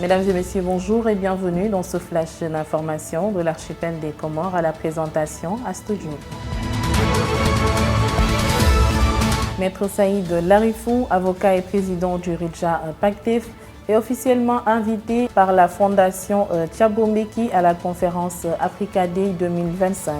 Mesdames et messieurs, bonjour et bienvenue dans ce flash d'information de l'archipel des Comores. À la présentation, Astou Diouf. Maître Saïd Larifou, avocat et président du RIDJA PACTEF, est officiellement invité par la Fondation Thabo Mbeki à la conférence Africa Day 2025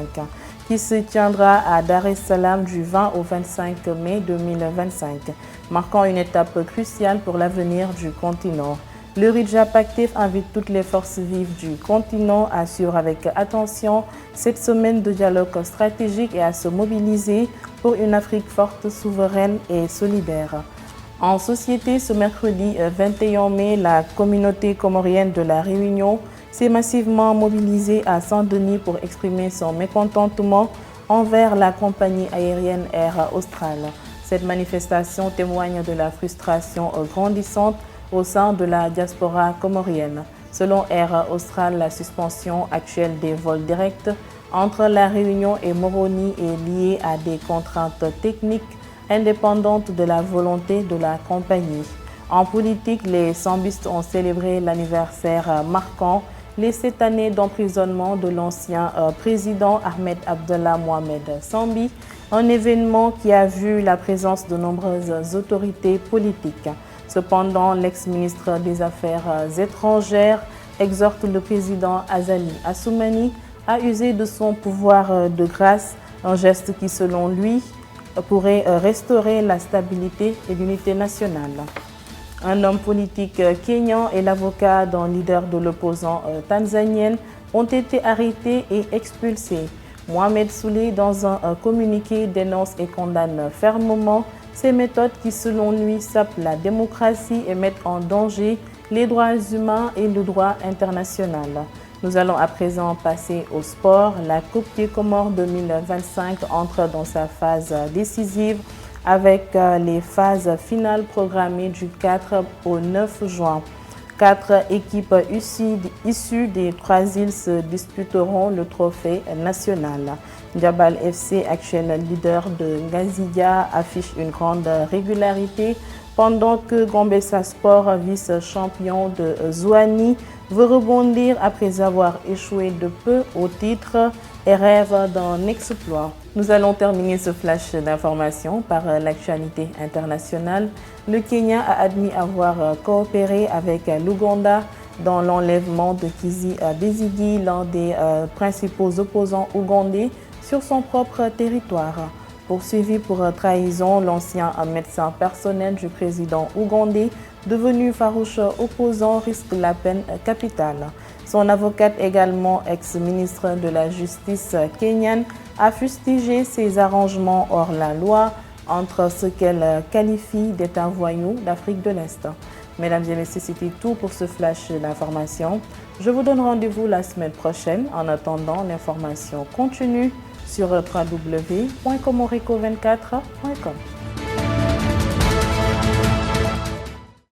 qui se tiendra à Dar es Salaam du 20 au 25 mai 2025, marquant une étape cruciale pour l'avenir du continent. Le RIDJA PACTEF invite toutes les forces vives du continent à suivre avec attention cette semaine de dialogue stratégique et à se mobiliser pour une Afrique forte, souveraine et solidaire. En société, ce mercredi 21 mai, la communauté comorienne de la Réunion s'est massivement mobilisée à Saint-Denis pour exprimer son mécontentement envers la compagnie aérienne Air Austral. Cette manifestation témoigne de la frustration grandissante au sein de la diaspora comorienne. Selon Air Austral, la suspension actuelle des vols directs entre la Réunion et Moroni est liée à des contraintes techniques indépendantes de la volonté de la compagnie. En politique, les sambistes ont célébré l'anniversaire marquant les 7 années d'emprisonnement de l'ancien président Ahmed Abdallah Mohamed Sambi, un événement qui a vu la présence de nombreuses autorités politiques. Cependant, l'ex-ministre des Affaires étrangères exhorte le président Azali Assoumani à user de son pouvoir de grâce, un geste qui, selon lui, pourrait restaurer la stabilité et l'unité nationale. Un homme politique kényan et l'avocat d'un leader de l'opposant tanzanienne ont été arrêtés et expulsés. Mohamed Souley, dans un communiqué, dénonce et condamne fermement ces méthodes qui, selon lui, sapent la démocratie et mettent en danger les droits humains et le droit international. Nous allons à présent passer au sport. La Coupe des Comores 2025 entre dans sa phase décisive avec les phases finales programmées du 4 au 9 juin. 4 équipes issues des 3 îles se disputeront le trophée national. Djabal FC, actuel leader de Ngazidia, affiche une grande régularité, pendant que Gombessa Sport, vice-champion de Zouani, veut rebondir après avoir échoué de peu au titre et rêve d'un exploit. Nous allons terminer ce flash d'information par l'actualité internationale. Le Kenya a admis avoir coopéré avec l'Ouganda dans l'enlèvement de Kizza Besigye, l'un des principaux opposants ougandais, sur son propre territoire. Poursuivi pour trahison, l'ancien médecin personnel du président ougandais, devenu farouche opposant, risque la peine capitale. Son avocate, également ex-ministre de la Justice kenyane, a fustigé ces arrangements hors la loi entre ce qu'elle qualifie d'État voyou d'Afrique de l'Est. Mesdames et messieurs, c'était tout pour ce flash d'information. Je vous donne rendez-vous la semaine prochaine. En attendant, l'information continue sur www.comorico24.com.